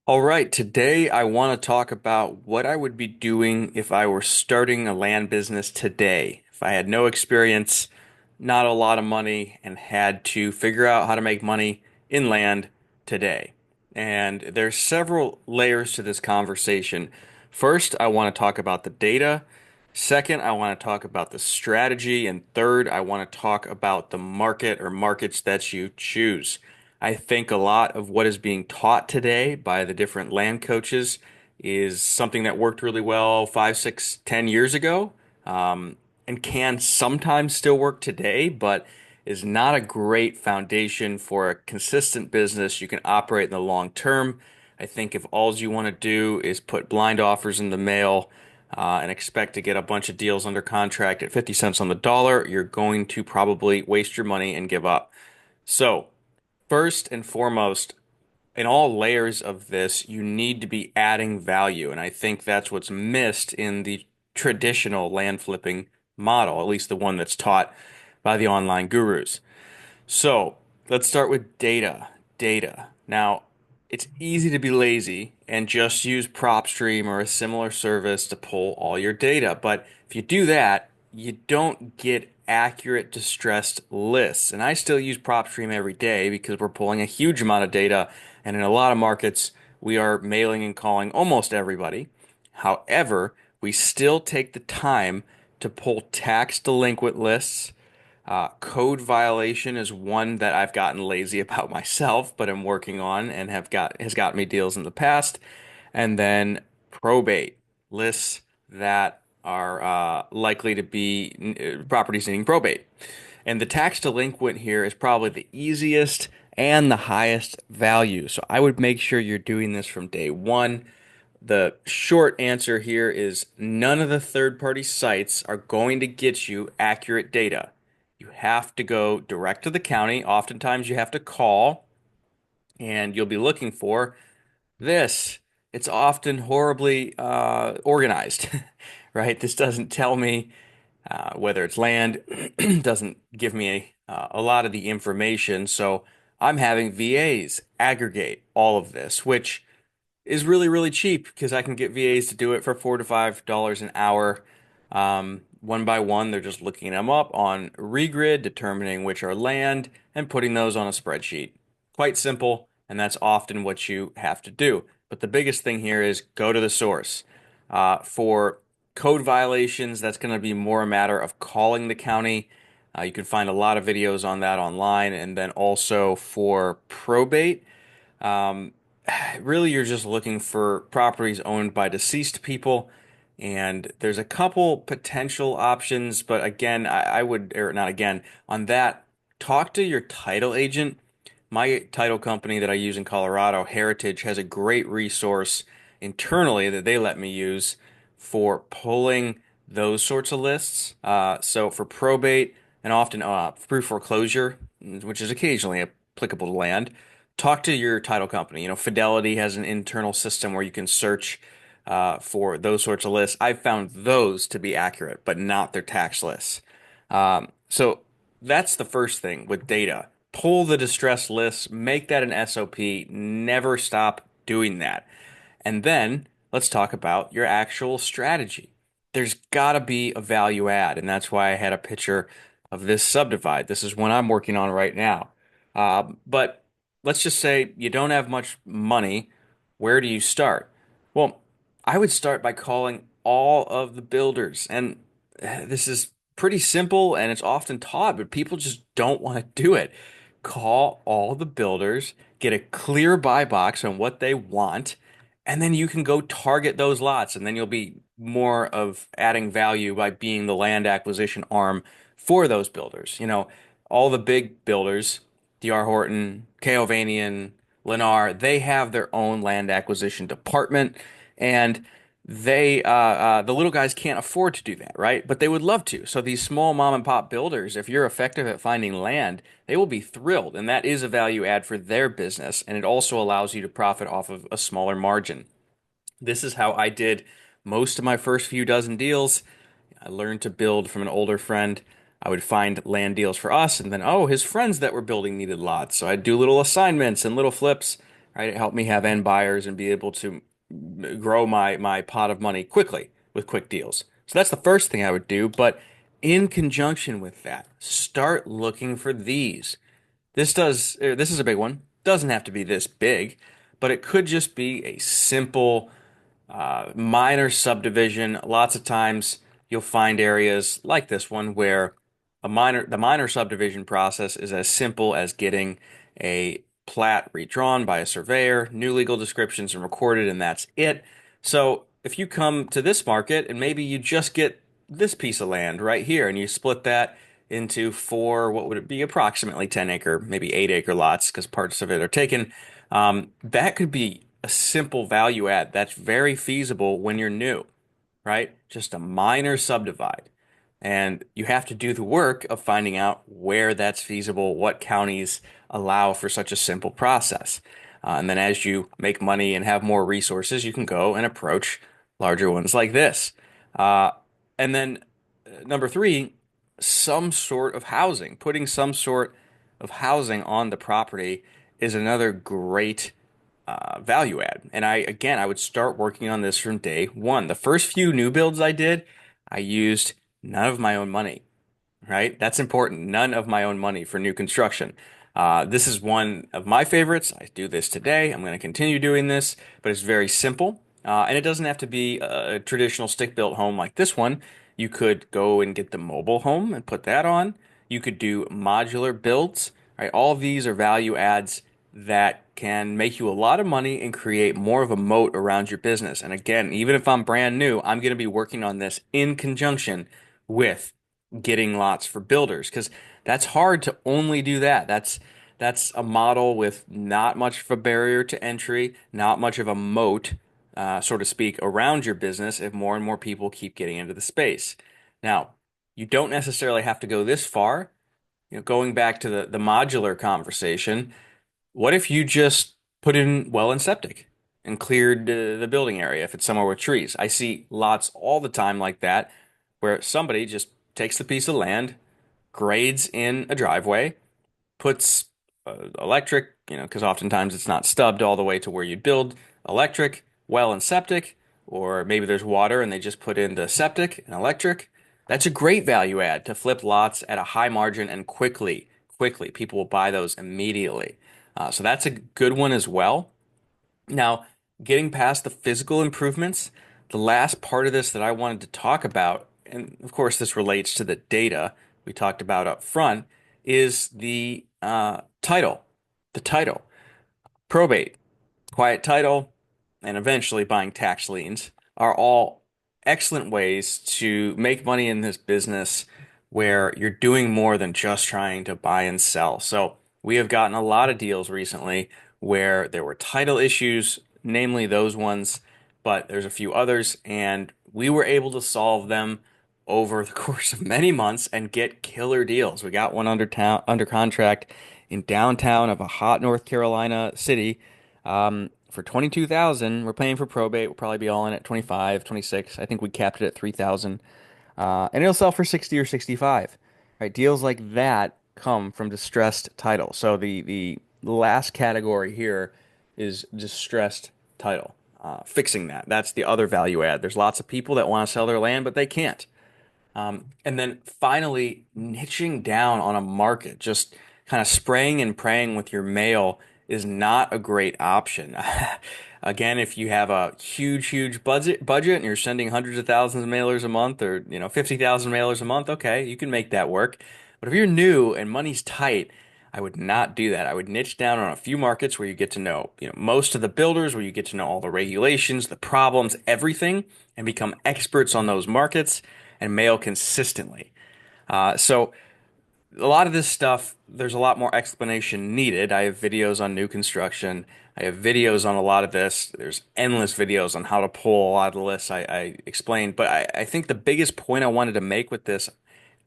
All right, today I want to talk about what I would be doing if I were starting a land business today. If I had no experience, not a lot of money, and had to figure out how to make money in land today. And there's several layers to this conversation. First, I want to talk about the data. Second, I want to talk about the strategy. And third, I want to talk about the market or markets that you choose. I think a lot of what is being taught today by the different land coaches is something that worked really well 5, 6, 10 years ago, and can sometimes still work today, but is not a great foundation for a consistent business you can operate in the long term. I think if all you want to do is put blind offers in the mail, and expect to get a bunch of deals under contract at 50 cents on the dollar, you're going to probably waste your money and give up. So, first and foremost, in all layers of this, you need to be adding value. And I think that's what's missed in the traditional land flipping model, at least the one that's taught by the online gurus. So let's start with data. Data. Now, it's easy to be lazy and just use PropStream or a similar service to pull all your data. But if you do that, you don't get accurate distressed lists. And I still use PropStream every day because we're pulling a huge amount of data. And in a lot of markets, we are mailing and calling almost everybody. However, we still take the time to pull tax delinquent lists. Code violation is one that I've gotten lazy about myself, but I'm working on and has got me deals in the past. And then probate lists that are likely to be properties needing probate. And the tax delinquent here is probably the easiest and the highest value. So I would make sure you're doing this from day one. The short answer here is none of the third-party sites are going to get you accurate data. You have to go direct to the county. Oftentimes you have to call and you'll be looking for this. It's often horribly organized, right? This doesn't tell me whether it's land, doesn't give me a lot of the information. So I'm having VAs aggregate all of this, which is really, really cheap because I can get VAs to do it for $4 to $5 an hour. One by one, they're just looking them up on Regrid, determining which are land, and putting those on a spreadsheet. Quite simple, and that's often what you have to do. But the biggest thing here is go to the source. For code violations, that's going to be more a matter of calling the county. You can find a lot of videos on that online, and then also for probate. Um, Really, you're just looking for properties owned by deceased people, and there's a couple potential options, but again, I would, or not again, on that, talk to your title agent. My title company that I use in Colorado, Heritage, has a great resource internally that they let me use for pulling those sorts of lists. So for probate and often pre-foreclosure, which is occasionally applicable to land, talk to your title company. You know, Fidelity has an internal system where you can search for those sorts of lists. I've found those to be accurate, but not their tax lists. So that's the first thing with data. Pull the distress lists, make that an SOP, never stop doing that. And then let's talk about your actual strategy. There's got to be a value add, and that's why I had a picture of this subdivide. This is one I'm working on right now. But let's just say you don't have much money. Where do you start? Well, I would start by calling all of the builders. And this is pretty simple and it's often taught, but people just don't want to do it. Call all the builders, get a clear buy box on what they want, and then you can go target those lots. And then you'll be more of adding value by being the land acquisition arm for those builders. You know, all the big builders, D.R. Horton, K.O. Vanian, Lennar, they have their own land acquisition department, and the little guys can't afford to do that, right? But they would love to. So these small mom and pop builders, if you're effective at finding land, they will be thrilled, and that is a value add for their business, and it also allows you to profit off of a smaller margin. This is how I did most of my first few dozen deals. I learned to build from an older friend. I would find land deals for us, and then, oh, his friends that were building needed lots. So I'd do little assignments and little flips, right? It helped me have end buyers and be able to grow my pot of money quickly with quick deals. So that's the first thing I would do. But in conjunction with that, start looking for these. This is a big one. Doesn't have to be this big, but it could just be a simple minor subdivision. Lots of times you'll find areas like this one where the minor subdivision process is as simple as getting a plat redrawn by a surveyor, new legal descriptions and recorded, and that's it. So if you come to this market and maybe you just get this piece of land right here and you split that into four, what would it be? Approximately 10 acre, maybe 8 acre lots because parts of it are taken. That could be a simple value add that's very feasible when you're new, right? Just a minor subdivide. And you have to do the work of finding out where that's feasible, what counties allow for such a simple process. And then as you make money and have more resources, you can go and approach larger ones like this. Uh, and then number three, some sort of housing. Putting some sort of housing on the property is another great value add. And I would start working on this from day one. The first few new builds I did, I used none of my own money, right? That's important. None of my own money for new construction. This is one of my favorites. I do this today. I'm going to continue doing this, but it's very simple. And it doesn't have to be a traditional stick-built home like this one. You could go and get the mobile home and put that on. You could do modular builds, right? All of these are value adds that can make you a lot of money and create more of a moat around your business. And again, even if I'm brand new, I'm going to be working on this in conjunction with getting lots for builders because that's hard to only do that. That's a model with not much of a barrier to entry, not much of a moat, so to speak, around your business if more and more people keep getting into the space. Now, you don't necessarily have to go this far. Going back to the modular conversation, what if you just put in well and septic and cleared the building area if it's somewhere with trees? I see lots all the time like that where somebody just takes the piece of land, grades in a driveway, puts electric, because oftentimes it's not stubbed all the way to where you'd build electric, well, and septic, or maybe there's water and they just put in the septic and electric. That's a great value add to flip lots at a high margin and quickly. Quickly, people will buy those immediately. So that's a good one as well. Now, getting past the physical improvements, the last part of this that I wanted to talk about, and of course this relates to the data we talked about up front, is the title. The title. Probate, quiet title, and eventually buying tax liens are all excellent ways to make money in this business where you're doing more than just trying to buy and sell. So we have gotten a lot of deals recently where there were title issues, namely those ones, but there's a few others, and we were able to solve them over the course of many months and get killer deals. We got one under contract in downtown of a hot North Carolina city for 22,000. We're paying for probate. We'll probably be all in at 25, 26. I think we capped it at 3,000. And it'll sell for 60 or 65. Right? Deals like that come from distressed title. So the last category here is distressed title. Fixing that. That's the other value add. There's lots of people that want to sell their land, but they can't. And then finally, niching down on a market, just kind of spraying and praying with your mail is not a great option. Again, if you have a huge budget and you're sending hundreds of thousands of mailers a month or, 50,000 mailers a month, okay, you can make that work. But if you're new and money's tight, I would not do that. I would niche down on a few markets where you get to know, most of the builders, where you get to know all the regulations, the problems, everything, and become experts on those markets and mail consistently. So a lot of this stuff, there's a lot more explanation needed. I have videos on new construction. I have videos on a lot of this. There's endless videos on how to pull a lot of the lists I explained. But I think the biggest point I wanted to make with this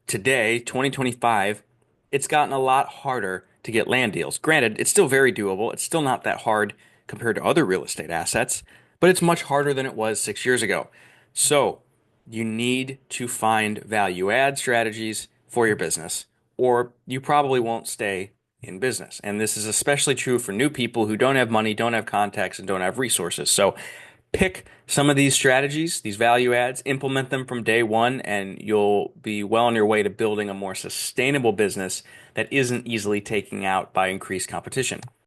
today, 2025, it's gotten a lot harder to get land deals. Granted, it's still very doable. It's still not that hard compared to other real estate assets, but it's much harder than it was 6 years ago. So you need to find value add strategies for your business, or you probably won't stay in business. And this is especially true for new people who don't have money, don't have contacts, and don't have resources. So pick some of these strategies, these value adds, implement them from day one, and you'll be well on your way to building a more sustainable business that isn't easily taken out by increased competition.